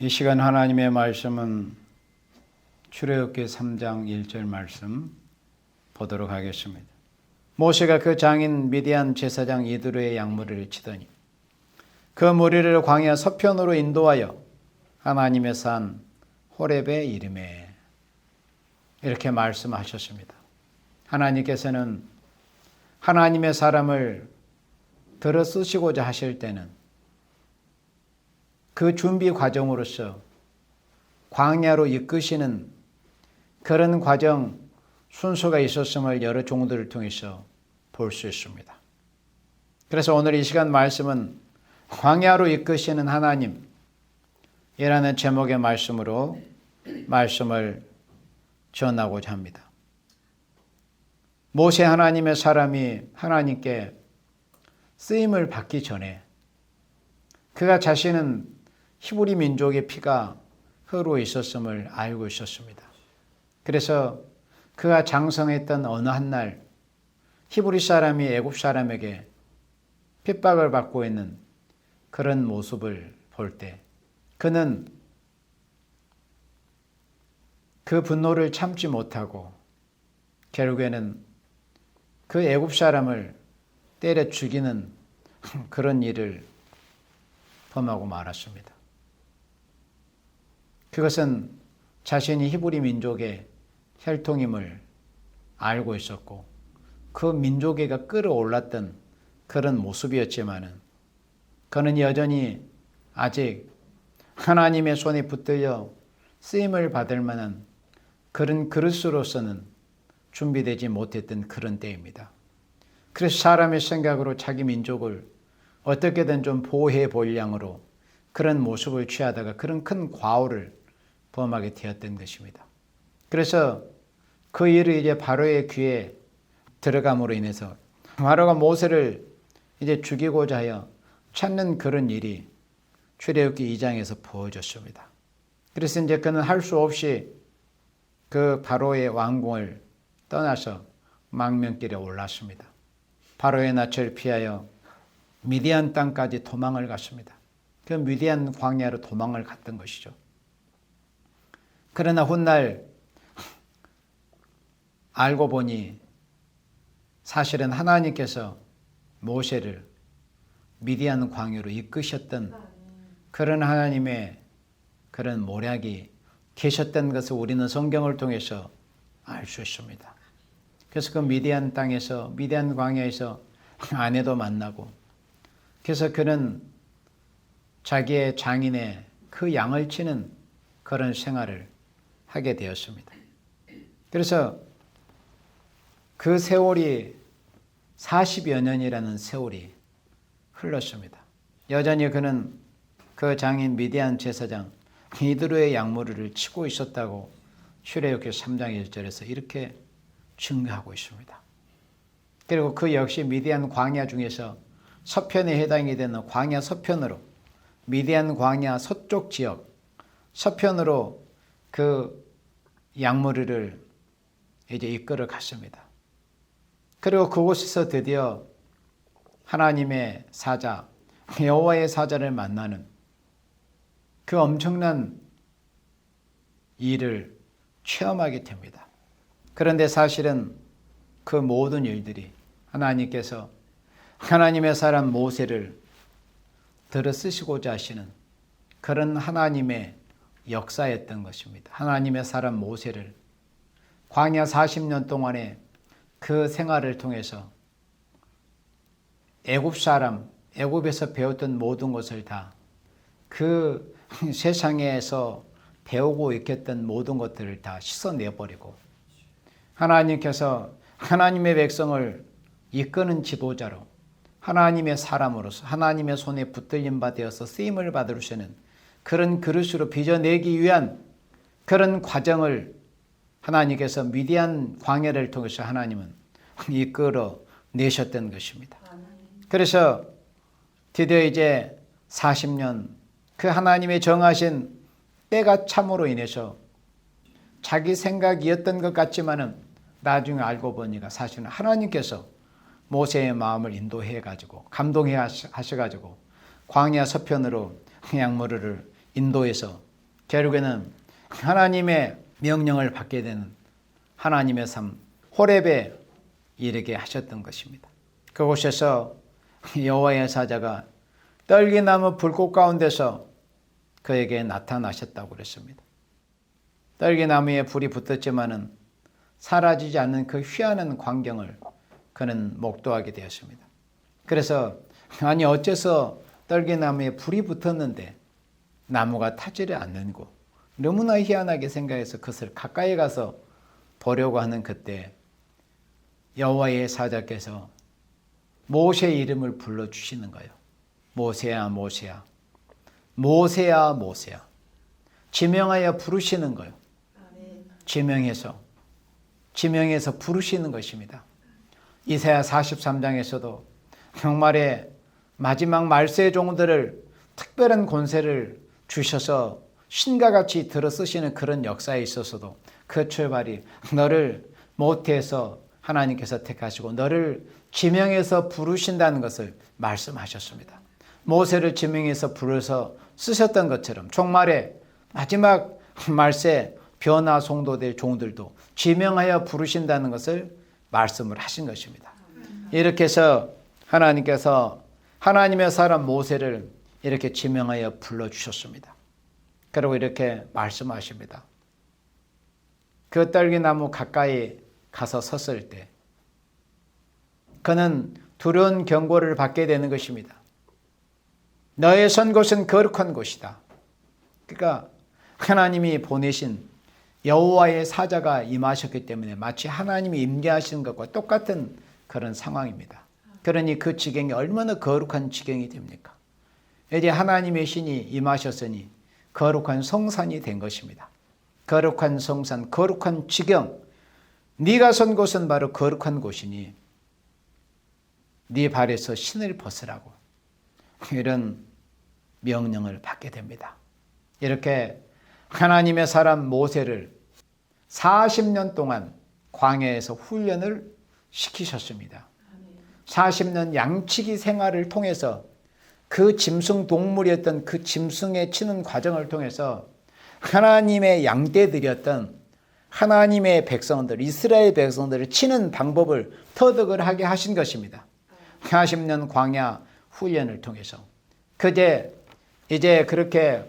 이 시간 하나님의 말씀은 출애굽기 3장 1절 말씀 보도록 하겠습니다. 모세가 그 장인 미디안 제사장 이드로의 양무리를 치더니 그 무리를 광야 서편으로 인도하여 하나님의 산 호렙에 이르매 이렇게 말씀하셨습니다. 하나님께서는 하나님의 사람을 들어 쓰시고자 하실 때는 그 준비 과정으로서 광야로 이끄시는 그런 과정 순서가 있었음을 여러 종들을 통해서 볼 수 있습니다. 그래서 오늘 이 시간 말씀은 광야로 이끄시는 하나님 이라는 제목의 말씀으로 말씀을 전하고자 합니다. 모세 하나님의 사람이 하나님께 쓰임을 받기 전에 그가 자신은 히브리 민족의 피가 흐르고 있었음을 알고 있었습니다. 그래서 그가 장성했던 어느 한날 히브리 사람이 애굽 사람에게 핍박을 받고 있는 그런 모습을 볼 때 그는 그 분노를 참지 못하고 결국에는 그 애굽 사람을 때려 죽이는 그런 일을 범하고 말았습니다. 그것은 자신이 히브리 민족의 혈통임을 알고 있었고 그 민족애가 끌어올랐던 그런 모습이었지만은 그는 여전히 아직 하나님의 손에 붙들려 쓰임을 받을 만한 그런 그릇으로서는 준비되지 못했던 그런 때입니다. 그래서 사람의 생각으로 자기 민족을 어떻게든 좀 보호해 볼 양으로 그런 모습을 취하다가 그런 큰 과오를 범하게 되었던 것입니다. 그래서 그 일을 이제 바로의 귀에 들어감으로 인해서 바로가 모세를 이제 죽이고자 하여 찾는 그런 일이 출애굽기 2장에서 보여졌습니다. 그래서 이제 그는 할 수 없이 그 바로의 왕궁을 떠나서 망명길에 올랐습니다. 바로의 낯을 피하여 미디안 땅까지 도망을 갔습니다. 그 미디안 광야로 도망을 갔던 것이죠. 그러나 훗날 알고 보니 사실은 하나님께서 모세를 미디안 광야로 이끄셨던 그런 하나님의 그런 모략이 계셨던 것을 우리는 성경을 통해서 알 수 있습니다. 그래서 그 미디안 땅에서 미디안 광야에서 아내도 만나고 그래서 그는 자기의 장인의 그 양을 치는 그런 생활을 하게 되었습니다. 그래서 그 세월이 40여 년이라는 세월이 흘렀습니다. 여전히 그는 그 장인 미디안 제사장 이드로의 양무리를 치고 있었다고 출애굽기 3장 1절에서 이렇게 증거하고 있습니다. 그리고 그 역시 미디안 광야 중에서 서편에 해당이 되는 광야 서편으로 미디안 광야 서쪽 지역 서편으로 그 양무리를 이제 이끌어 갔습니다. 그리고 그곳에서 드디어 하나님의 사자 여호와의 사자를 만나는 그 엄청난 일을 체험하게 됩니다. 그런데 사실은 그 모든 일들이 하나님께서 하나님의 사람 모세를 들어 쓰시고자 하시는 그런 하나님의 역사였던 것입니다. 하나님의 사람 모세를 광야 40년 동안의 그 생활을 통해서 애굽 사람, 애굽에서 배웠던 모든 것을 다 그 세상에서 배우고 있겠던 모든 것들을 다 씻어내버리고 하나님께서 하나님의 백성을 이끄는 지도자로 하나님의 사람으로서 하나님의 손에 붙들림 바 되어서 쓰임을 받으시는 그런 그릇으로 빚어내기 위한 그런 과정을 하나님께서 미디안 광야를 통해서 하나님은 이끌어 내셨던 것입니다. 그래서 드디어 이제 40년 그 하나님의 정하신 때가 참으로 인해서 자기 생각이었던 것 같지만은 나중에 알고 보니까 사실은 하나님께서 모세의 마음을 인도해 가지고 감동해 하셔 가지고 광야 서편으로 양무리를 인도해서 결국에는 하나님의 명령을 받게 되는 하나님의 삶, 호렙에 이르게 하셨던 것입니다. 그곳에서 여호와의 사자가 떨기나무 불꽃 가운데서 그에게 나타나셨다고 그랬습니다. 떨기나무에 불이 붙었지만은 사라지지 않는 그 희한한 광경을 그는 목도하게 되었습니다. 그래서 아니 어째서 떨기나무에 불이 붙었는데 나무가 타지를 않는고, 너무나 희한하게 생각해서 그것을 가까이 가서 보려고 하는 그때 여호와의 사자께서 모세의 이름을 불러주시는 거예요. 모세야 모세야, 모세야 모세야, 지명하여 부르시는 거예요. 지명해서 부르시는 것입니다. 이사야 43장에서도 정말의 마지막 말세의 종들을 특별한 권세를 주셔서 신과 같이 들어쓰시는 그런 역사에 있어서도 그 출발이 너를 모태에서 하나님께서 택하시고 너를 지명해서 부르신다는 것을 말씀하셨습니다. 모세를 지명해서 부르셔서 쓰셨던 것처럼 종말의 마지막 말세 변화 성도될 종들도 지명하여 부르신다는 것을 말씀을 하신 것입니다. 이렇게 해서 하나님께서 하나님의 사람 모세를 이렇게 지명하여 불러주셨습니다. 그리고 이렇게 말씀하십니다. 그 떨기나무 가까이 가서 섰을 때 그는 두려운 경고를 받게 되는 것입니다. 너의 선 곳은 거룩한 곳이다. 그러니까 하나님이 보내신 여호와의 사자가 임하셨기 때문에 마치 하나님이 임재하시는 것과 똑같은 그런 상황입니다. 그러니 그 지경이 얼마나 거룩한 지경이 됩니까? 이제 하나님의 신이 임하셨으니 거룩한 성산이 된 것입니다. 거룩한 성산, 거룩한 지경, 네가 선 곳은 바로 거룩한 곳이니 네 발에서 신을 벗으라고 이런 명령을 받게 됩니다. 이렇게 하나님의 사람 모세를 40년 동안 광야에서 훈련을 시키셨습니다. 40년 양치기 생활을 통해서 그 짐승 동물이었던 그 짐승에 치는 과정을 통해서 하나님의 양떼들이었던 하나님의 백성들, 이스라엘 백성들을 치는 방법을 터득을 하게 하신 것입니다. 40년 광야 훈련을 통해서. 이제 그렇게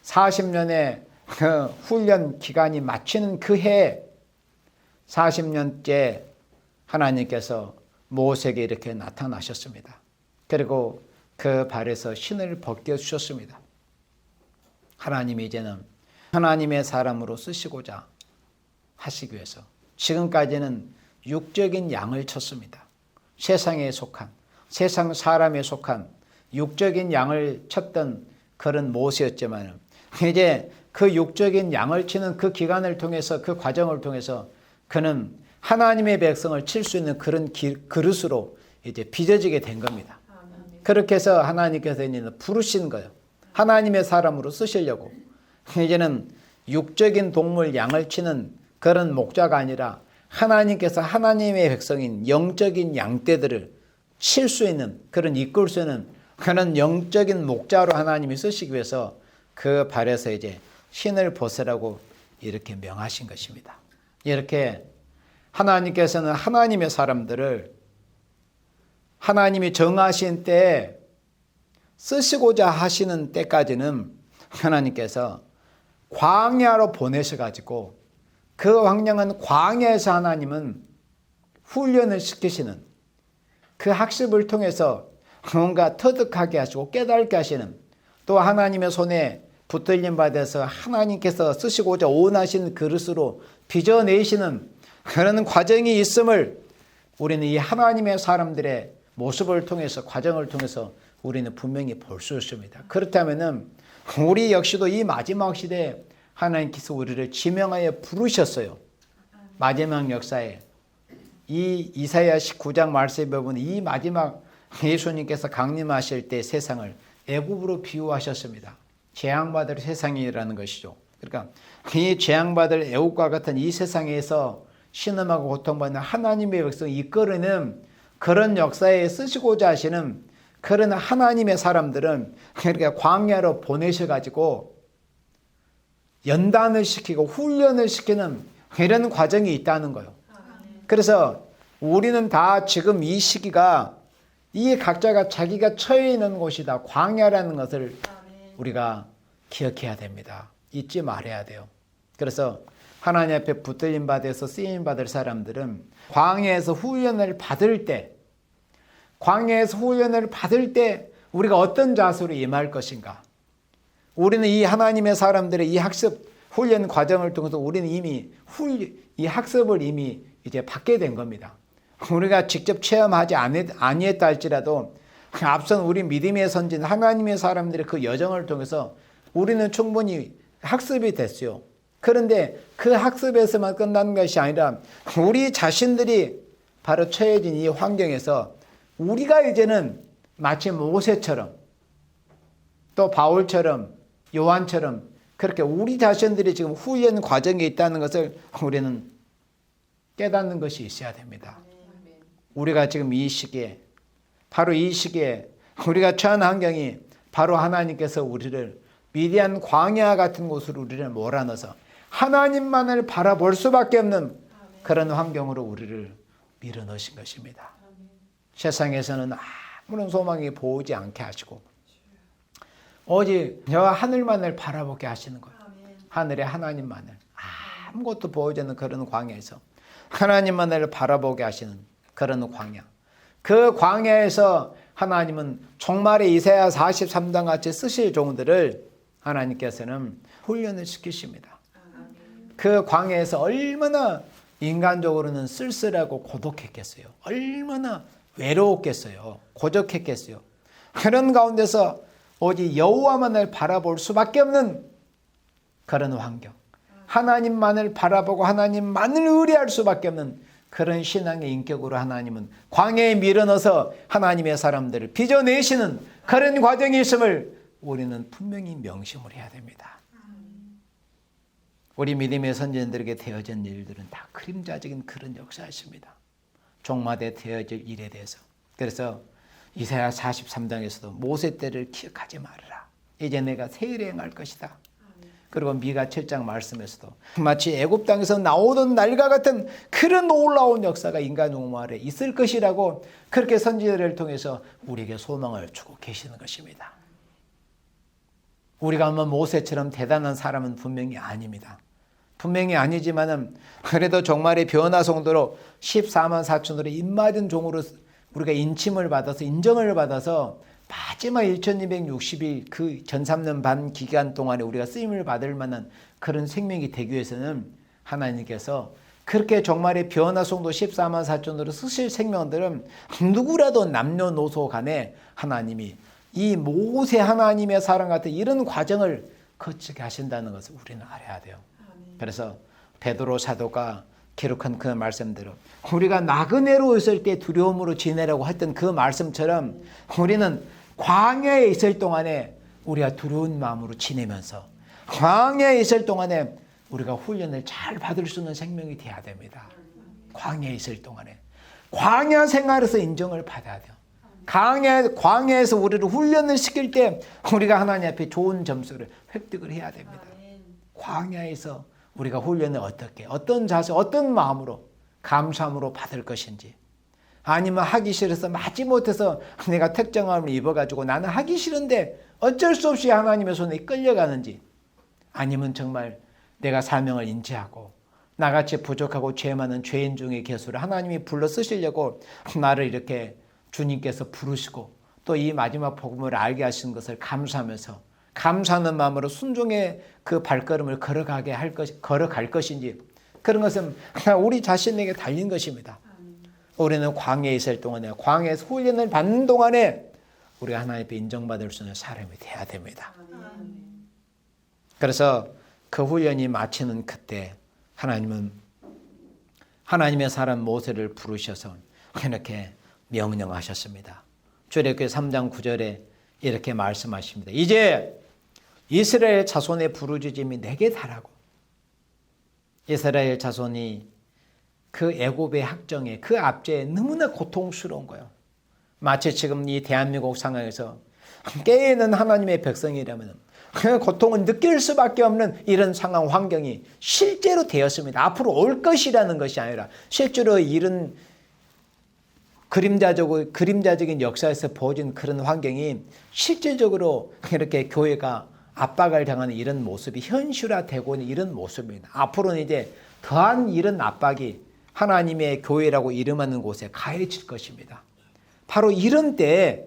40년의 그 훈련 기간이 마치는 그 해에 40년째 하나님께서 모세에게 이렇게 나타나셨습니다. 그리고 그 발에서 신을 벗겨주셨습니다. 하나님이 이제는 하나님의 사람으로 쓰시고자 하시기 위해서 지금까지는 육적인 양을 쳤습니다. 세상에 속한, 세상 사람에 속한 육적인 양을 쳤던 그런 모세였지만 이제 그 육적인 양을 치는 그 기간을 통해서, 그 과정을 통해서 그는 하나님의 백성을 칠 수 있는 그런 그릇으로 이제 빚어지게 된 겁니다. 그렇게 해서 하나님께서 이제는 부르신 거예요. 하나님의 사람으로 쓰시려고. 이제는 육적인 동물 양을 치는 그런 목자가 아니라 하나님께서 하나님의 백성인 영적인 양떼들을 칠 수 있는, 그런 이끌 수 있는 그런 영적인 목자로 하나님이 쓰시기 위해서 그 발에서 이제 신을 벗으라고 이렇게 명하신 것입니다. 이렇게 하나님께서는 하나님의 사람들을 하나님이 정하신 때에 쓰시고자 하시는 때까지는 하나님께서 광야로 보내셔가지고 그 황량한 광야에서 하나님은 훈련을 시키시는 그 학습을 통해서 뭔가 터득하게 하시고 깨닫게 하시는, 또 하나님의 손에 붙들림 받아서 하나님께서 쓰시고자 원하시는 그릇으로 빚어내시는 그런 과정이 있음을 우리는 이 하나님의 사람들의 모습을 통해서, 과정을 통해서 우리는 분명히 볼 수 있습니다. 그렇다면 우리 역시도 이 마지막 시대에 하나님께서 우리를 지명하여 부르셨어요. 마지막 역사에 이 이사야 19장 말씀에 보면 이 마지막 예수님께서 강림하실 때 세상을 애굽으로 비유하셨습니다. 재앙받을 세상이라는 것이죠. 그러니까 이 재앙받을 애굽과 같은 이 세상에서 신음하고 고통받는 하나님의 백성을 이끌어내는 그런 역사에 쓰시고자 하시는 그런 하나님의 사람들은 그러니까 광야로 보내셔가지고 연단을 시키고 훈련을 시키는 이런 과정이 있다는 거예요. 그래서 우리는 다 지금 이 시기가 이 각자가 자기가 처해 있는 곳이다. 광야라는 것을 우리가 기억해야 됩니다. 잊지 말아야 돼요. 그래서 하나님 앞에 붙들림 받아서 쓰임 받을 사람들은 광야에서 훈련을 받을 때 우리가 어떤 자세로 임할 것인가? 우리는 이 하나님의 사람들의 이 학습 훈련 과정을 통해서 우리는 이미 이 학습을 이미 이제 받게 된 겁니다. 우리가 직접 체험하지 아니했다 할지라도 앞선 우리 믿음의 선진 하나님의 사람들의 그 여정을 통해서 우리는 충분히 학습이 됐어요. 그런데 그 학습에서만 끝나는 것이 아니라 우리 자신들이 바로 처해진 이 환경에서 우리가 이제는 마치 모세처럼 또 바울처럼 요한처럼 그렇게 우리 자신들이 지금 훈련 과정에 있다는 것을 우리는 깨닫는 것이 있어야 됩니다. 우리가 지금 이 시기에 바로 이 시기에 우리가 처한 환경이 바로 하나님께서 우리를 위대한 광야 같은 곳으로 우리를 몰아넣어서 하나님만을 바라볼 수밖에 없는 그런 환경으로 우리를 밀어넣으신 것입니다. 세상에서는 아무런 소망이 보이지 않게 하시고 오직 저 하늘만을 바라보게 하시는 거예요. 하늘의 하나님만을 아무것도 보이지 않는 그런 광야에서 하나님만을 바라보게 하시는 그런 광야. 그 광야에서 하나님은 종말의 이사야 43장 같이 쓰실 종들을 하나님께서는 훈련을 시키십니다. 그 광야에서 얼마나 인간적으로는 쓸쓸하고 고독했겠어요. 얼마나 외로웠겠어요. 고적했겠어요. 그런 가운데서 오직 여호와만을 바라볼 수밖에 없는 그런 환경. 하나님만을 바라보고 하나님만을 의뢰할 수밖에 없는 그런 신앙의 인격으로 하나님은 광야에 밀어넣어서 하나님의 사람들을 빚어내시는 그런 과정이 있음을 우리는 분명히 명심을 해야 됩니다. 우리 믿음의 선진들에게 되어진 일들은 다 그림자적인 그런 역사였습니다. 종말에 되어질 일에 대해서. 그래서 이사야 43장에서도 모세 때를 기억하지 말아라. 이제 내가 새 일을 행할 것이다. 그리고 미가 7장 말씀에서도 마치 애굽 땅에서 나오던 날과 같은 그런 놀라운 역사가 인간 종말에 있을 것이라고 그렇게 선지자를 통해서 우리에게 소망을 주고 계시는 것입니다. 우리가 한번 모세처럼 대단한 사람은 분명히 아닙니다. 분명히 아니지만은 그래도 종말의 변화 성도로 14만 4천으로 입맞은 종으로 우리가 인침을 받아서 인정을 받아서 마지막 1260일 그 전 3년 반 기간 동안에 우리가 쓰임을 받을 만한 그런 생명이 되기 위해서는 하나님께서 그렇게 종말의 변화 성도 14만 4천으로 쓰실 생명들은 누구라도 남녀노소 간에 하나님이 이 모세 하나님의 사랑 같은 이런 과정을 거치게 하신다는 것을 우리는 알아야 돼요. 그래서 베드로 사도가 기록한 그 말씀대로 우리가 나그네로 있을 때 두려움으로 지내라고 했던 그 말씀처럼 우리는 광야에 있을 동안에 우리가 두려운 마음으로 지내면서 광야에 있을 동안에 우리가 훈련을 잘 받을 수 있는 생명이 돼야 됩니다. 광야에 있을 동안에 광야 생활에서 인정을 받아야 돼요. 광야에서 우리를 훈련을 시킬 때 우리가 하나님 앞에 좋은 점수를 획득을 해야 됩니다. 광야에서 우리가 훈련을 어떻게, 어떤 자세, 어떤 마음으로, 감사함으로 받을 것인지, 아니면 하기 싫어서 마지 못해서 내가 특정함을 입어가지고 나는 하기 싫은데 어쩔 수 없이 하나님의 손에 끌려가는지, 아니면 정말 내가 사명을 인지하고 나같이 부족하고 죄 많은 죄인 중의 개수를 하나님이 불러 쓰시려고 나를 이렇게 주님께서 부르시고 또 이 마지막 복음을 알게 하시는 것을 감사하면서 감사하는 마음으로 순종의 그 발걸음을 걸어갈 것인지, 그런 것은 우리 자신에게 달린 것입니다. 우리는 광야에 있을 동안에, 광야에서 훈련을 받는 동안에 우리가 하나님 앞에 인정받을 수 있는 사람이 돼야 됩니다. 그래서 그 훈련이 마치는 그때 하나님은 하나님의 사람 모세를 부르셔서 이렇게 명령하셨습니다. 출애굽기 3장 9절에 이렇게 말씀하십니다. 이제 이스라엘 자손의 부르짖음이 내게 달하고, 이스라엘 자손이 그 애굽의 학정에 그 압제에 너무나 고통스러운 거예요. 마치 지금 이 대한민국 상황에서 깨어있는 하나님의 백성이라면 그 고통을 느낄 수밖에 없는 이런 상황 환경이 실제로 되었습니다. 앞으로 올 것이라는 것이 아니라 실제로 이런 그림자적인 역사에서 보여진 그런 환경이 실질적으로 이렇게 교회가 압박을 당하는 이런 모습이 현실화되고 있는 이런 모습입니다. 앞으로는 이제 더한 이런 압박이 하나님의 교회라고 이름하는 곳에 가해질 것입니다. 바로 이런 때에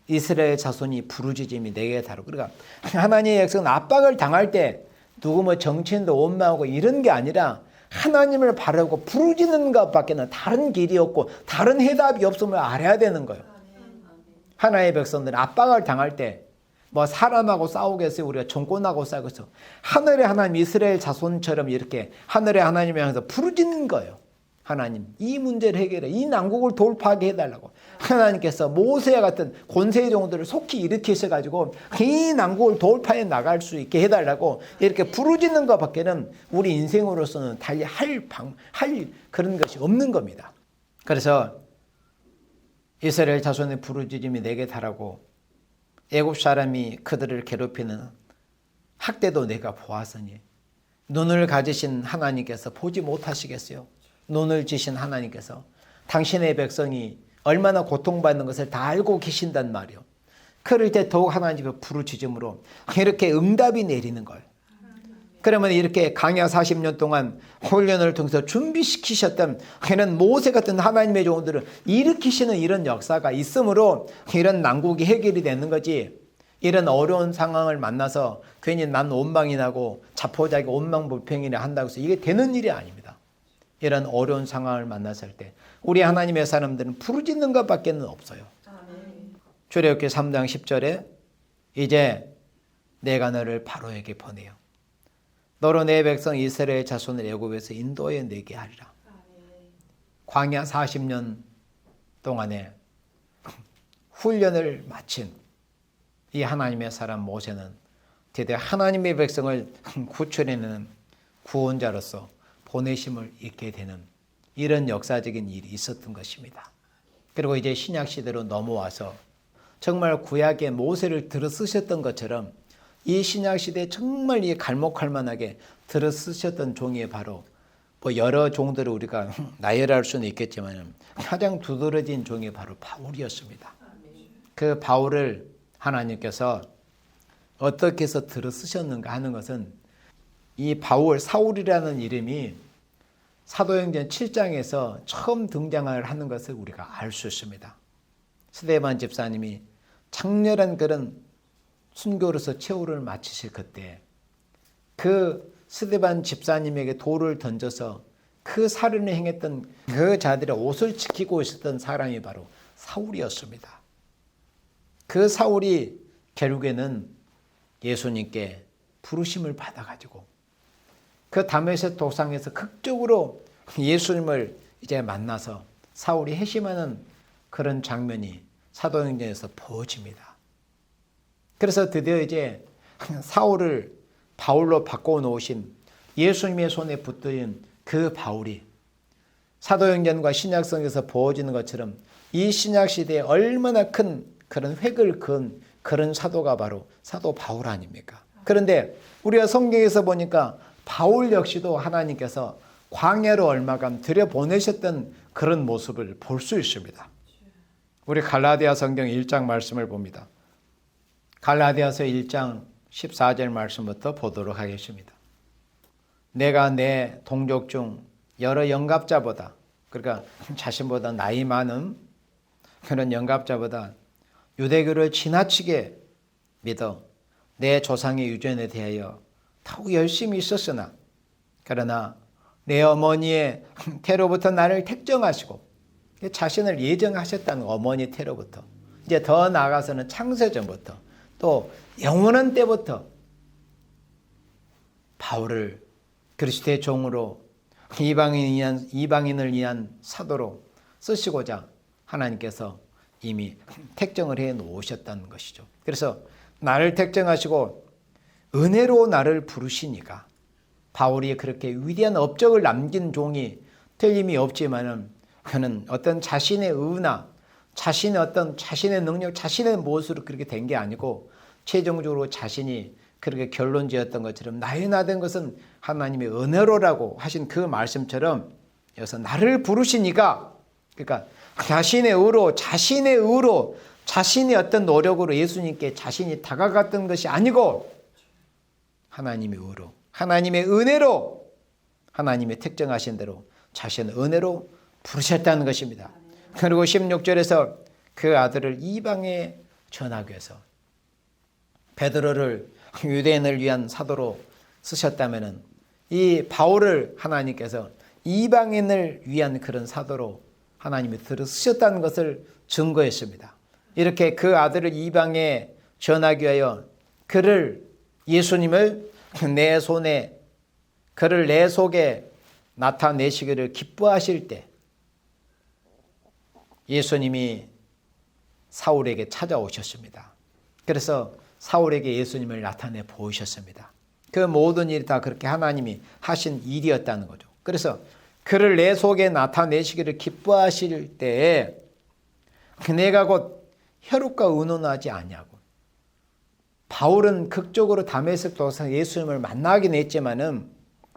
이스라엘 자손이 부르짖음이 내게 다르고, 그러니까 하나님의 백성은 압박을 당할 때 누구 뭐 정치인도 원망하고 이런 게 아니라 하나님을 바라고 부르짖는 것밖에는 다른 길이 없고 다른 해답이 없음을 알아야 되는 거예요. 하나님의 백성들은 압박을 당할 때 뭐 사람하고 싸우겠어요? 우리가 정권하고 싸우겠어요? 하늘의 하나님 이스라엘 자손처럼 이렇게 하늘의 하나님을 향해서 부르짖는 거예요. 하나님, 이 문제를 해결해, 이 난국을 돌파하게 해달라고. 하나님께서 모세와 같은 권세의 종들을 속히 일으키셔가지고 이 난국을 돌파해 나갈 수 있게 해달라고 이렇게 부르짖는 것밖에는 우리 인생으로서는 달리 할 그런 것이 없는 겁니다. 그래서 이스라엘 자손의 부르짖음이 내게 달하고 애굽 사람이 그들을 괴롭히는 학대도 내가 보았으니 눈을 가지신 하나님께서 보지 못하시겠어요? 눈을 지신 하나님께서 당신의 백성이 얼마나 고통받는 것을 다 알고 계신단 말이요. 그럴 때 더욱 하나님의 부르짖음으로 이렇게 응답이 내리는 거예요. 그러면 이렇게 강야 40년 동안 훈련을 통해서 준비시키셨던 이런 모세 같은 하나님의 종들을 일으키시는 이런 역사가 있으므로 이런 난국이 해결이 되는 거지, 이런 어려운 상황을 만나서 괜히 난 원망이 나고 자포자기 원망불평이나 한다고 해서 이게 되는 일이 아닙니다. 이런 어려운 상황을 만났을 때 우리 하나님의 사람들은 부르짖는 것밖에는 없어요. 출애굽기 3장 10절에 이제 내가 너를 바로에게 보내요. 너로 내 백성 이스라엘 자손을 애굽에서 인도해 내게 하리라. 광야 40년 동안에 훈련을 마친 이 하나님의 사람 모세는 드디어 하나님의 백성을 구출해내는 구원자로서 보내심을 입게 되는 이런 역사적인 일이 있었던 것입니다. 그리고 이제 신약시대로 넘어와서 정말 구약의 모세를 들어 쓰셨던 것처럼 이 신약시대에 정말 이 갈목할 만하게 들어 쓰셨던 종이 바로 뭐 여러 종들을 우리가 나열할 수는 있겠지만 가장 두드러진 종이 바로 바울이었습니다. 그 바울을 하나님께서 어떻게 해서 들어 쓰셨는가 하는 것은 이 바울, 사울이라는 이름이 사도행전 7장에서 처음 등장을 하는 것을 우리가 알 수 있습니다. 스데반 집사님이 장렬한 그런 순교로서 최후를 마치실 그때 그 스데반 집사님에게 돌을 던져서 그 살인을 행했던 그 자들의 옷을 지키고 있었던 사람이 바로 사울이었습니다. 그 사울이 결국에는 예수님께 부르심을 받아가지고 그 다메섹 도상에서 극적으로 예수님을 이제 만나서 사울이 회심하는 그런 장면이 사도행전에서 보여집니다. 그래서 드디어 이제 사울을 바울로 바꿔놓으신 예수님의 손에 붙들린 그 바울이 사도행전과 신약성에서 보여지는 것처럼 이 신약시대에 얼마나 큰 그런 획을 그은 그런 사도가 바로 사도 바울 아닙니까? 그런데 우리가 성경에서 보니까 바울 역시도 하나님께서 광야로 얼마간 들여보내셨던 그런 모습을 볼 수 있습니다. 우리 갈라디아 성경 1장 말씀을 봅니다. 갈라디아서 1장 14절 말씀부터 보도록 하겠습니다. 내가 내 동족 중 여러 영갑자보다, 그러니까 자신보다 나이 많은 그런 영갑자보다 유대교를 지나치게 믿어 내 조상의 유전에 대하여 더욱 열심히 있었으나 그러나 내 어머니의 태로부터 나를 택정하시고 자신을 예정하셨다는 어머니 태로부터 이제 더 나아가서는 창세전부터 또 영원한 때부터 바울을 그리스도의 종으로 이방인을 위한 사도로 쓰시고자 하나님께서 이미 택정을 해 놓으셨다는 것이죠. 그래서 나를 택정하시고 은혜로 나를 부르시니까 바울이 그렇게 위대한 업적을 남긴 종이 틀림이 없지만은 그는 어떤 자신의 의나 자신의 능력, 자신의 무엇으로 그렇게 된 게 아니고 최종적으로 자신이 그렇게 결론 지었던 것처럼 나의 나 된 것은 하나님의 은혜로라고 하신 그 말씀처럼 여기서 나를 부르시니까, 그러니까 자신의 의로, 자신의 어떤 노력으로 예수님께 자신이 다가갔던 것이 아니고 하나님의 의로, 하나님의 은혜로, 하나님의 특정하신 대로 자신의 은혜로 부르셨다는 것입니다. 그리고 16절에서 그 아들을 이방에 전하기 위해서 베드로를 유대인을 위한 사도로 쓰셨다면 이 바울을 하나님께서 이방인을 위한 그런 사도로 하나님이 들어 쓰셨다는 것을 증거했습니다. 이렇게 그 아들을 이방에 전하기 위하여 예수님을 내 손에, 그를 내 속에 나타내시기를 기뻐하실 때 예수님이 사울에게 찾아오셨습니다. 그래서 사울에게 예수님을 나타내 보이셨습니다. 그 모든 일이 다 그렇게 하나님이 하신 일이었다는 거죠. 그래서 그를 내 속에 나타내시기를 기뻐하실 때에 내가 곧 혈육과 의논하지 아니하고, 바울은 극적으로 다메섹 도상에서 예수님을 만나긴 했지만은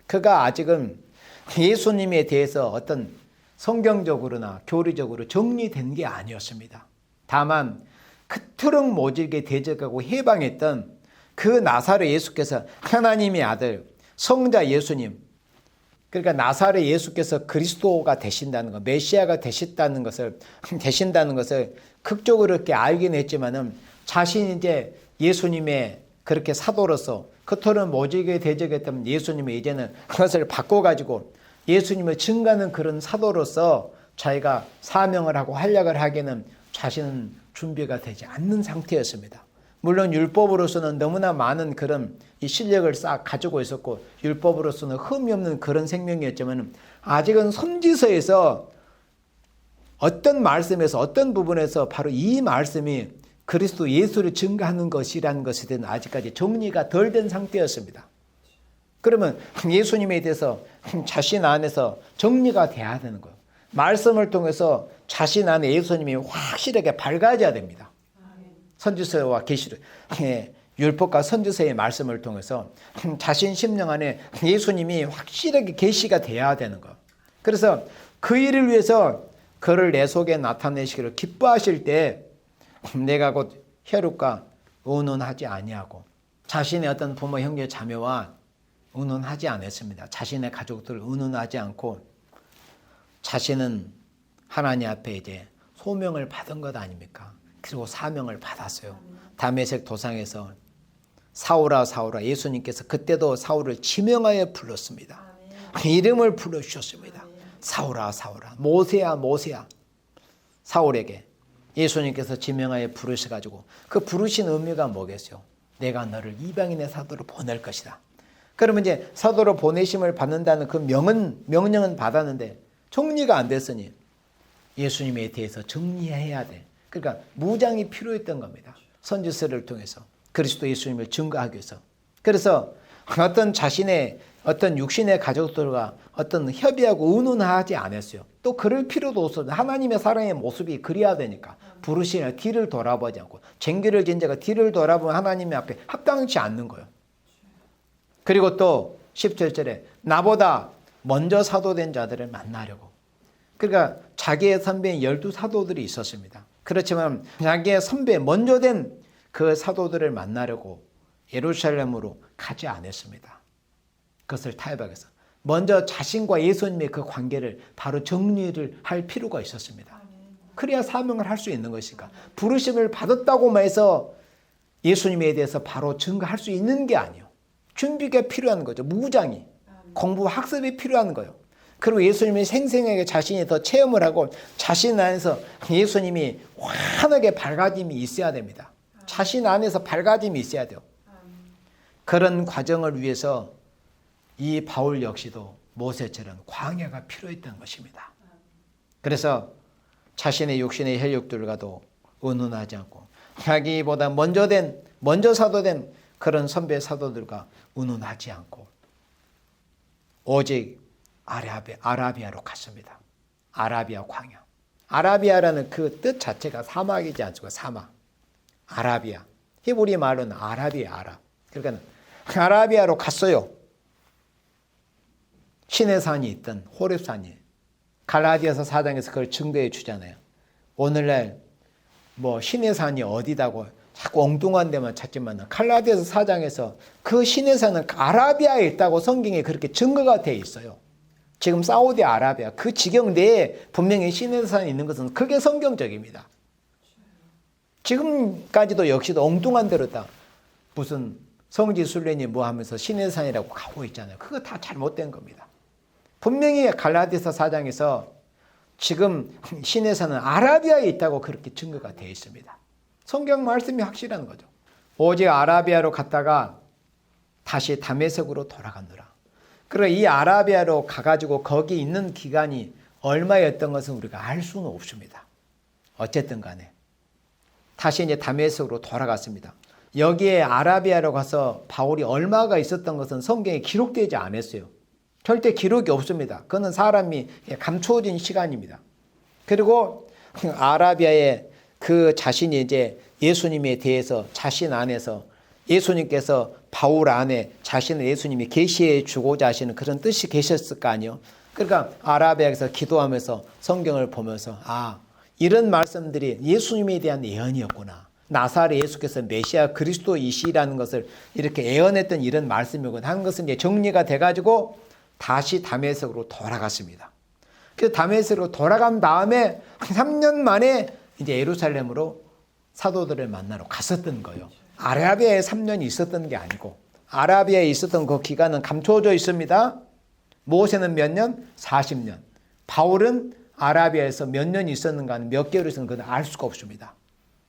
그가 아직은 예수님에 대해서 어떤 성경적으로나 교리적으로 정리된 게 아니었습니다. 다만 그토록 모질게 대적하고 해방했던 그 나사렛 예수께서 하나님의 아들 성자 예수님, 그러니까 나사렛 예수께서 그리스도가 되신다는 것, 메시아가 되신다는 것을 극적으로 이렇게 알긴 했지만은 자신이 이제 예수님의 그렇게 사도로서 그토록 모질게 대적했던 예수님이 이제는 그것을 바꿔가지고 예수님을 증거하는 그런 사도로서 자기가 사명을 하고 활약을 하기에는 자신은 준비가 되지 않는 상태였습니다. 물론 율법으로서는 너무나 많은 그런 이 실력을 싹 가지고 있었고 율법으로서는 흠이 없는 그런 생명이었지만 아직은 선지서에서 어떤 말씀에서 어떤 부분에서 바로 이 말씀이 그리스도 예수를 증거하는 것이라는 것에 대한 아직까지 정리가 덜 된 상태였습니다. 그러면 예수님에 대해서 자신 안에서 정리가 돼야 되는 거예요. 말씀을 통해서 자신 안에 예수님이 확실하게 밝아져야 됩니다. 선지서와 계시록, 율법과 선지서의 말씀을 통해서 자신 심령 안에 예수님이 확실하게 계시가 돼야 되는 거예요. 그래서 그 일을 위해서 그를 내 속에 나타내시기를 기뻐하실 때 내가 곧 혈육과 의논하지 아니하고 자신의 어떤 부모 형제 자매와 의논하지 않았습니다. 자신의 가족들을 의논하지 않고 자신은 하나님 앞에 이제 소명을 받은 것 아닙니까? 그리고 사명을 받았어요. 다메섹 도상에서 사울아 사울아, 예수님께서 그때도 사울을 지명하여 불렀습니다. 이름을 불러주셨습니다. 사울아 사울아, 모세야 모세야. 사울에게 예수님께서 지명하여 부르셔가지고 그 부르신 의미가 뭐겠어요? 내가 너를 이방인의 사도로 보낼 것이다. 그러면 이제 사도로 보내심을 받는다는 그 명령은 받았는데 정리가 안 됐으니 예수님에 대해서 정리해야 돼. 그러니까 무장이 필요했던 겁니다. 선지서를 통해서 그리스도 예수님을 증거하기 위해서. 그래서 어떤 자신의 어떤 육신의 가족들과 어떤 협의하고 의논하지 않았어요. 또 그럴 필요도 없어요. 하나님의 사랑의 모습이 그리야 되니까. 부르시나 뒤를 돌아보지 않고 쟁기를 진 자가 뒤를 돌아보면 하나님 앞에 합당치 않는 거예요. 그리고 또 17절에 나보다 먼저 사도된 자들을 만나려고. 그러니까 자기의 선배인 12사도들이 있었습니다. 그렇지만 자기의 선배 먼저 된 그 사도들을 만나려고 예루살렘으로 가지 않았습니다. 그것을 타협하겠어. 먼저 자신과 예수님의 그 관계를 바로 정리를 할 필요가 있었습니다. 그래야 사명을 할 수 있는 것이니까. 부르심을 받았다고만 해서 예수님에 대해서 바로 증거할 수 있는 게 아니에요. 준비가 필요한 거죠. 무장이. 공부, 학습이 필요한 거예요. 그리고 예수님이 생생하게 자신이 더 체험을 하고 자신 안에서 예수님이 환하게 밝아짐이 있어야 됩니다. 자신 안에서 밝아짐이 있어야 돼요. 그런 과정을 위해서 이 바울 역시도 모세처럼 광야가 필요했던 것입니다. 그래서 자신의 육신의 혈육들과도 의논하지 않고 자기보다 먼저 사도된 그런 선배 사도들과 의논하지 않고 오직 아라비아로 갔습니다. 아라비아 광야. 아라비아라는 그 뜻 자체가 사막이지 않습니까? 사막. 아라비아. 히브리 말로는 아랍이에요. 아랍. 그러니까 아라비아로 갔어요. 시내산이 있던 호렙산이. 갈라디아서 4장에서 그걸 증거해 주잖아요. 오늘날 뭐 시내산이 어디다고 자꾸 엉뚱한 데만 찾지만 갈라디아서 4장에서 그 시내산은 아라비아에 있다고 성경에 그렇게 증거가 돼 있어요. 지금 사우디아라비아 그 지경 내에 분명히 시내산이 있는 것은 그게 성경적입니다. 지금까지도 역시도 엉뚱한 데로다 무슨 성지 순례니 뭐 하면서 시내산이라고 가고 있잖아요. 그거 다 잘못된 겁니다. 분명히 갈라디아서 4장에서 지금 시내산은 아라비아에 있다고 그렇게 증거가 되어 있습니다. 성경 말씀이 확실한 거죠. 오직 아라비아로 갔다가 다시 다메섹으로 돌아가느라. 그리고 이 아라비아로 가가지고 거기 있는 기간이 얼마였던 것은 우리가 알 수는 없습니다. 어쨌든 간에 다시 이제 다메섹으로 돌아갔습니다. 여기에 아라비아로 가서 바울이 얼마가 있었던 것은 성경에 기록되지 않았어요. 절대 기록이 없습니다. 그거는 사람이 감추어진 시간입니다. 그리고 아라비아에 그 자신이 이제 예수님에 대해서 자신 안에서 예수님께서 바울 안에 자신을 예수님이 계시해 주고자 하시는 그런 뜻이 계셨을 거 아니에요. 그러니까 아라비아에서 기도하면서 성경을 보면서 이런 말씀들이 예수님에 대한 예언이었구나. 나사렛 예수께서 메시아 그리스도이시라는 것을 이렇게 예언했던 이런 말씀이구나 하는 것은 이제 정리가 돼가지고 다시 다메섹으로 돌아갔습니다. 그래서 다메섹으로 돌아간 다음에 3년 만에 이제 예루살렘으로 사도들을 만나러 갔었던 거예요. 아라비아에 3년이 있었던 게 아니고 아라비아에 있었던 그 기간은 감춰져 있습니다. 모세는 몇 년? 40년. 바울은 아라비아에서 몇 년 있었는가는 몇 개월 있었는가 알 수가 없습니다.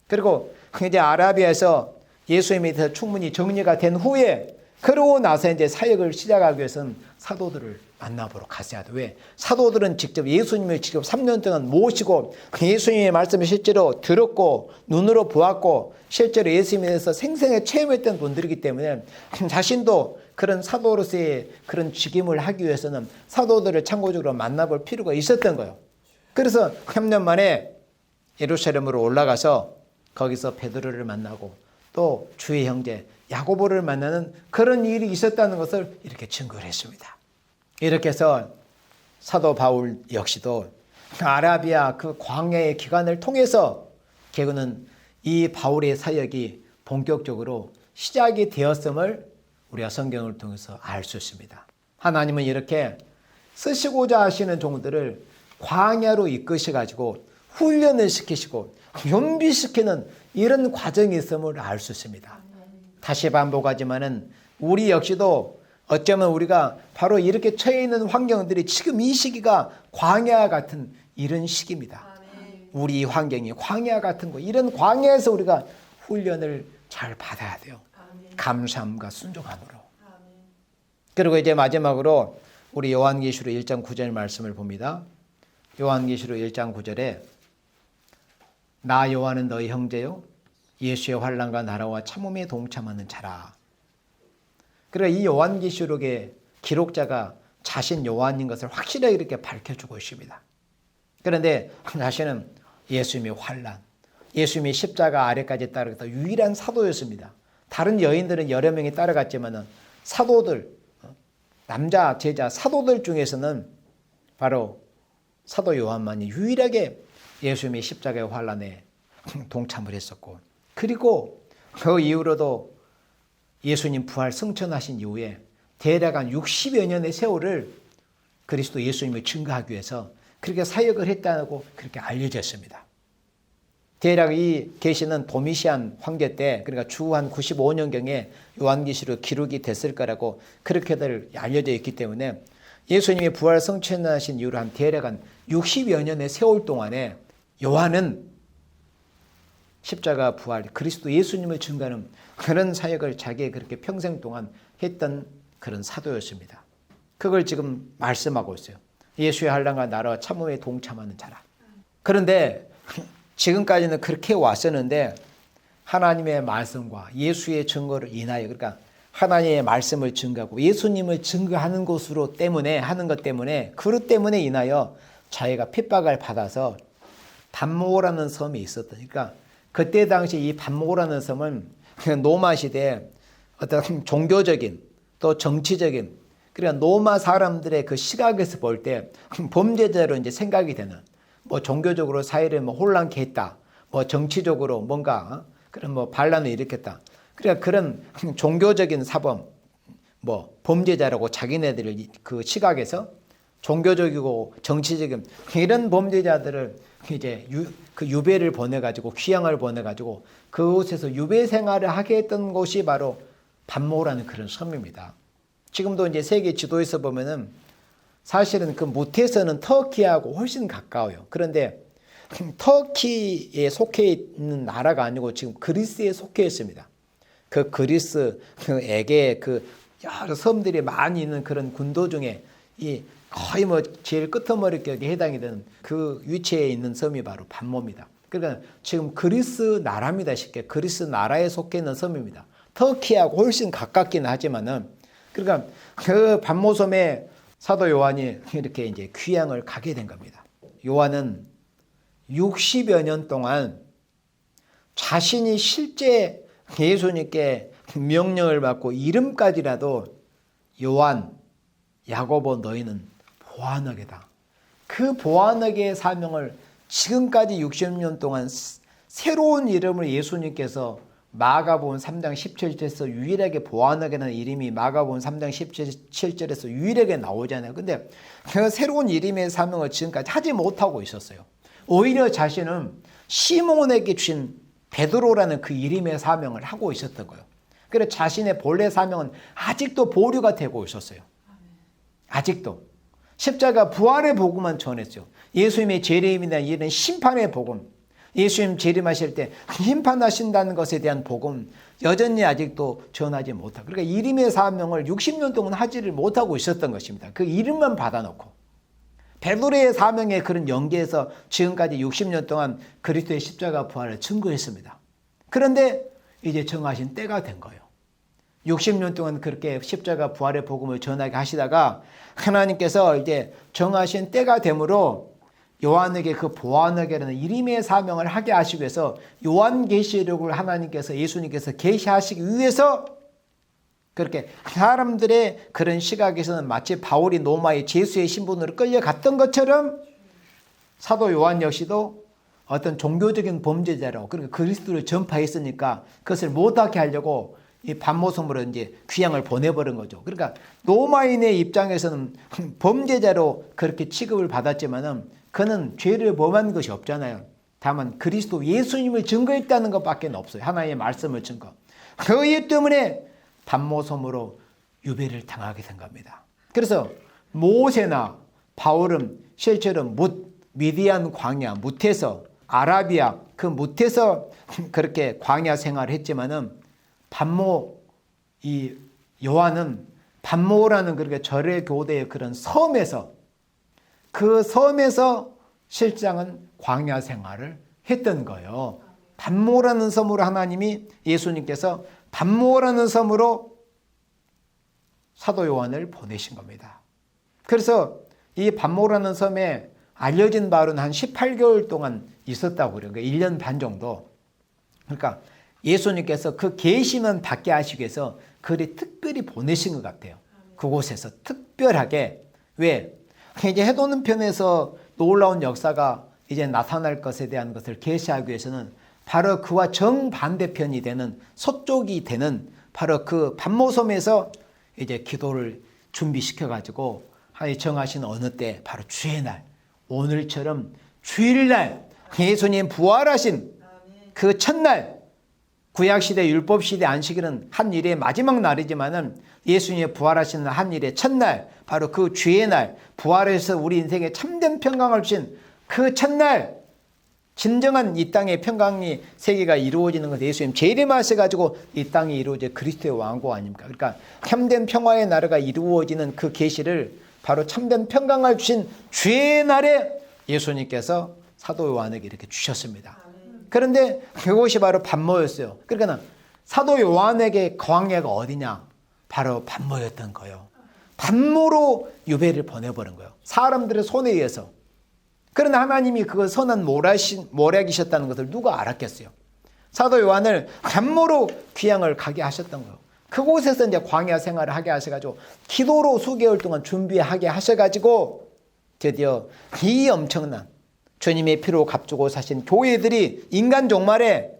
그리고 이제 아라비아에서 예수님에 대해서 충분히 정리가 된 후에 그러고 나서 이제 사역을 시작하기 위해서는 사도들을 만나보러 갔어야 돼. 왜? 사도들은 직접 예수님을 직접 3년 동안 모시고 예수님의 말씀을 실제로 들었고 눈으로 보았고 실제로 예수님에 대해서 생생하게 체험했던 분들이기 때문에 자신도 그런 사도로서의 그런 직임을 하기 위해서는 사도들을 참고적으로 만나볼 필요가 있었던 거예요. 그래서 3년 만에 예루살렘으로 올라가서 거기서 베드로를 만나고 또 주의 형제 야고보를 만나는 그런 일이 있었다는 것을 이렇게 증거를 했습니다. 이렇게 해서 사도 바울 역시도 아라비아 그 광야의 기간을 통해서 결국은 이 바울의 사역이 본격적으로 시작이 되었음을 우리가 성경을 통해서 알 수 있습니다. 하나님은 이렇게 쓰시고자 하시는 종들을 광야로 이끄셔가지고 훈련을 시키시고 준비시키는 이런 과정이 있음을 알 수 있습니다. 다시 반복하지만은 우리 역시도 어쩌면 우리가 바로 이렇게 처해 있는 환경들이 지금 이 시기가 광야 같은 이런 시기입니다. 우리 환경이 광야 같은 거 이런 광야에서 우리가 훈련을 잘 받아야 돼요. 감사함과 순종함으로. 그리고 이제 마지막으로 우리 요한계시록 1장 9절 말씀을 봅니다. 요한계시록 1장 9절에 나 요한은 너희 형제요 예수의 환난과 나라와 참음에 동참하는 자라. 그리고 이 요한계시록의 기록자가 자신 요한인 것을 확실하게 이렇게 밝혀주고 있습니다. 그런데 자신은 예수님의 환난, 예수님의 십자가 아래까지 따라갔던 유일한 사도였습니다. 다른 여인들은 여러 명이 따라갔지만 사도들, 남자 제자 사도들 중에서는 바로 사도 요한만이 유일하게 예수님의 십자가의 환난에 동참을 했었고 그리고 그 이후로도 예수님 부활 승천하신 이후에 대략 한 60여 년의 세월을 그리스도 예수님을 증거하기 위해서 그렇게 사역을 했다고 그렇게 알려졌습니다. 대략 이 계시는 도미시안 황제 때 그러니까 주 한 95년경에 요한계시록 기록이 됐을 거라고 그렇게들 알려져 있기 때문에 예수님이 부활 승천하신 이후로 한 대략 한 60여 년의 세월 동안에 요한은 십자가 부활 그리스도 예수님을 증거하는 그런 사역을 자기의 그렇게 평생 동안 했던 그런 사도였습니다. 그걸 지금 말씀하고 있어요. 예수의 환난과 나라와 참음에 동참하는 자라. 그런데 지금까지는 그렇게 왔었는데 하나님의 말씀과 예수의 증거를 인하여 그러니까 하나님의 말씀을 증거하고 예수님을 증거하는 것으로 때문에 하는 것 때문에 그것 때문에 인하여 자기가 핍박을 받아서 반모라는 섬이 있었던 그러니까 그때 당시 이 반모라는 섬은 로마 시대에 어떤 종교적인 또 정치적인, 그러니까 로마 사람들의 그 시각에서 볼 때 범죄자로 이제 생각이 되는, 뭐 종교적으로 사회를 뭐 혼란케 했다, 뭐 정치적으로 뭔가 그런 뭐 반란을 일으켰다. 그러니까 그런 종교적인 사범, 뭐 범죄자라고 자기네들 그 시각에서 종교적이고 정치적인 이런 범죄자들을 이제 그 유배를 보내가지고 귀양을 보내가지고 그곳에서 유배 생활을 하게 했던 곳이 바로 반모라는 그런 섬입니다. 지금도 이제 세계 지도에서 보면은 사실은 그 무태에서는 터키하고 훨씬 가까워요. 그런데 터키에 속해 있는 나라가 아니고 지금 그리스에 속해 있습니다. 그 그리스 그 에게 그 여러 섬들이 많이 있는 그런 군도 중에 이 거의 뭐 제일 끄트머리격에 해당이 되는 그 위치에 있는 섬이 바로 반모입니다. 그러니까 지금 그리스 나라입니다. 쉽게 그리스 나라에 속해 있는 섬입니다. 터키하고 훨씬 가깝긴 하지만은, 그러니까 그 반모섬에 사도 요한이 이렇게 이제 귀향을 가게 된 겁니다. 요한은 60여 년 동안 자신이 실제 예수님께 명령을 받고 이름까지라도 요한, 야고보 너희는 보아너게다. 그 보아너게의 사명을 지금까지 60년 동안 새로운 이름을 예수님께서 마가복음 3장 17절에서 유일하게 보아너게라는 이름이 마가복음 3장 17절에서 유일하게 나오잖아요. 근데 그 새로운 이름의 사명을 지금까지 하지 못하고 있었어요. 오히려 자신은 시몬에게 주신 베드로라는 그 이름의 사명을 하고 있었던 거예요. 그래서 자신의 본래 사명은 아직도 보류가 되고 있었어요. 아직도 십자가 부활의 복음만 전했죠. 예수님의 재림이나 이런 심판의 복음, 예수님 재림하실 때 심판하신다는 것에 대한 복음 여전히 아직도 전하지 못하고, 그러니까 이름의 사명을 60년 동안 하지를 못하고 있었던 것입니다. 그 이름만 받아놓고 베드로의 사명에 그런 연계해서 지금까지 60년 동안 그리스도의 십자가 부활을 증거했습니다. 그런데 이제 정하신 때가 된 거예요. 60년 동안 그렇게 십자가 부활의 복음을 전하게 하시다가 하나님께서 이제 정하신 때가 되므로 요한에게 그 보아너게라는 이름의 사명을 하게 하시기 위해서 요한계시록을 하나님께서 예수님께서 계시하시기 위해서 그렇게 사람들의 그런 시각에서는 마치 바울이 로마의 제수의 신분으로 끌려갔던 것처럼 사도 요한 역시도 어떤 종교적인 범죄자라고, 그러니까 그리스도를 전파했으니까 그것을 못하게 하려고 이 반모섬으로 이제 귀향을 보내버린 거죠. 그러니까 로마인의 입장에서는 범죄자로 그렇게 취급을 받았지만은 그는 죄를 범한 것이 없잖아요. 다만 그리스도 예수님을 증거했다는 것밖에 없어요. 하나님의 말씀을 증거. 그 이유 때문에 반모섬으로 유배를 당하게 된 겁니다. 그래서 모세나 바울은 실제로 미디안 광야, 뭇에서 아라비아 그 뭇에서 그렇게 광야 생활을 했지만은 반모, 이 요한은 반모라는 그렇게 절의 교대의 그런 섬에서, 그 섬에서 실장은 광야 생활을 했던 거예요. 반모라는 섬으로 하나님이 예수님께서 반모라는 섬으로 사도 요한을 보내신 겁니다. 그래서 이 반모라는 섬에 알려진 바로는 한 18개월 동안 있었다고 그래요. 그러니까 1년 반 정도. 그러니까 예수님께서 그 계시만 받게 하시기 위해서 그리 특별히 보내신 것 같아요. 그곳에서 특별하게. 왜? 이제 해도는 편에서 놀라운 역사가 이제 나타날 것에 대한 것을 계시하기 위해서는 바로 그와 정반대편이 되는 서쪽이 되는 바로 그 반모섬에서 이제 기도를 준비시켜가지고 정하신 어느 때 바로 주의 날, 오늘처럼 주일날 예수님 부활하신 그 첫날, 구약시대 율법시대 안식일은 한 일의 마지막 날이지만은 예수님의 부활하시는 한 일의 첫날, 바로 그 주의 날, 부활해서 우리 인생에 참된 평강을 주신 그 첫날, 진정한 이 땅의 평강이 세계가 이루어지는 것은 예수님 재림하셔가지고 이 땅이 이루어져 그리스도의 왕국 아닙니까? 그러니까 참된 평화의 나라가 이루어지는 그 계시를 바로 참된 평강을 주신 주의 날에 예수님께서 사도 요한에게 이렇게 주셨습니다. 그런데 그곳이 바로 반모였어요. 그러니까 사도 요한에게 광야가 어디냐? 바로 반모였던 거예요. 반모로 유배를 보내버린 거예요. 사람들의 손에 의해서. 그러나 하나님이 그걸 선한 모략이셨다는 것을 누가 알았겠어요? 사도 요한을 반모로 귀향을 가게 하셨던 거예요. 그곳에서 이제 광야 생활을 하게 하셔가지고 기도로 수개월 동안 준비하게 하셔가지고 드디어 이 엄청난 주님의 피로 값주고 사신 교회들이 인간 종말에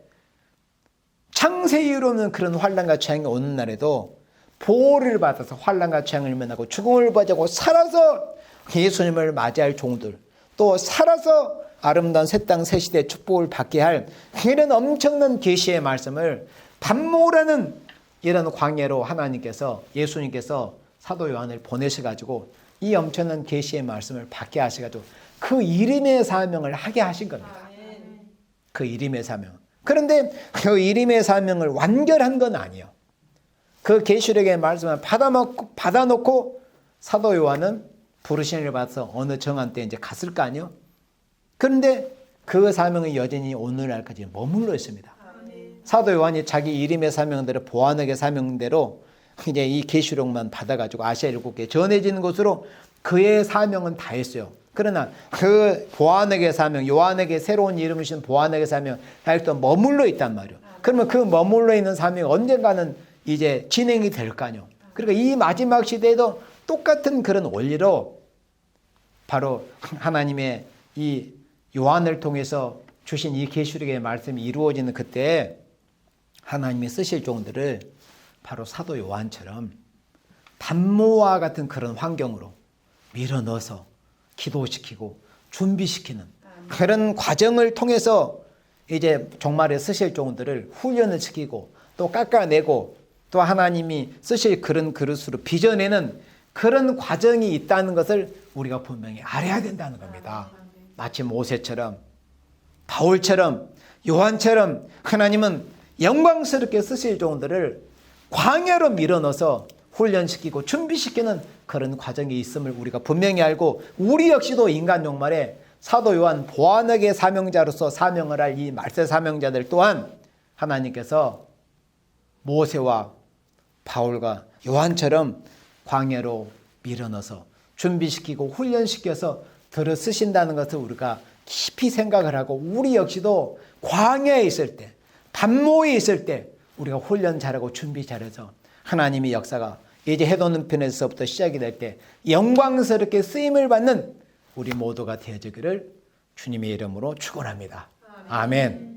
창세 이후로는 그런 환난과 재앙이 오는 날에도 보호를 받아서 환난과 재앙을 면하고 죽음을 맞이하고 살아서 예수님을 맞이할 종들, 또 살아서 아름다운 새 땅 새 시대의 축복을 받게 할 이런 엄청난 계시의 말씀을 반모라는 이런 광야로 하나님께서, 예수님께서 사도 요한을 보내셔가지고 이 엄청난 계시의 말씀을 받게 하셔가지고 그 이름의 사명을 하게 하신 겁니다. 그 이름의 사명. 그런데 그 이름의 사명을 완결한 건 아니에요. 그 계시록의 말씀을 받아놓고 사도 요한은 부르심을 받아서 어느 정한 때 이제 갔을 거 아니에요. 그런데 그 사명이 여전히 오늘날까지 머물러 있습니다. 사도 요한이 자기 이름의 사명대로, 보아하게 사명대로 이제 이 계시록만 받아가지고 아시아 7개 전해지는 것으로 그의 사명은 다 했어요. 그러나 그 보아하게 사명, 요한에게 새로운 이름을 주신 보아하게 사명 아직도 머물러 있단 말이에요. 그러면 그 머물러 있는 사명이 언젠가는 이제 진행이 될 거 아니에요. 그러니까 이 마지막 시대에도 똑같은 그런 원리로 바로 하나님의 이 요한을 통해서 주신 이 계시록의 말씀이 이루어지는 그때 하나님이 쓰실 종들을 바로 사도 요한처럼 단모와 같은 그런 환경으로 밀어넣어서 기도시키고 준비시키는 그런 과정을 통해서 이제 종말에 쓰실 종들을 훈련을 시키고 또 깎아내고 또 하나님이 쓰실 그런 그릇으로 빚어내는 그런 과정이 있다는 것을 우리가 분명히 알아야 된다는 겁니다. 마치 모세처럼, 바울처럼, 요한처럼 하나님은 영광스럽게 쓰실 종들을 광야로 밀어넣어서 훈련시키고 준비시키는 그런 과정이 있음을 우리가 분명히 알고, 우리 역시도 인간 종말에 사도 요한 보아하게 사명자로서 사명을 할 이 말세 사명자들 또한 하나님께서 모세와 바울과 요한처럼 광야로 밀어넣어서 준비시키고 훈련시켜서 들어 쓰신다는 것을 우리가 깊이 생각을 하고, 우리 역시도 광야에 있을 때, 단모에 있을 때 우리가 훈련 잘하고 준비 잘해서 하나님의 역사가 이제 해돋는 편에서부터 시작이 될 때 영광스럽게 쓰임을 받는 우리 모두가 되어지기를 주님의 이름으로 축원합니다. 아멘.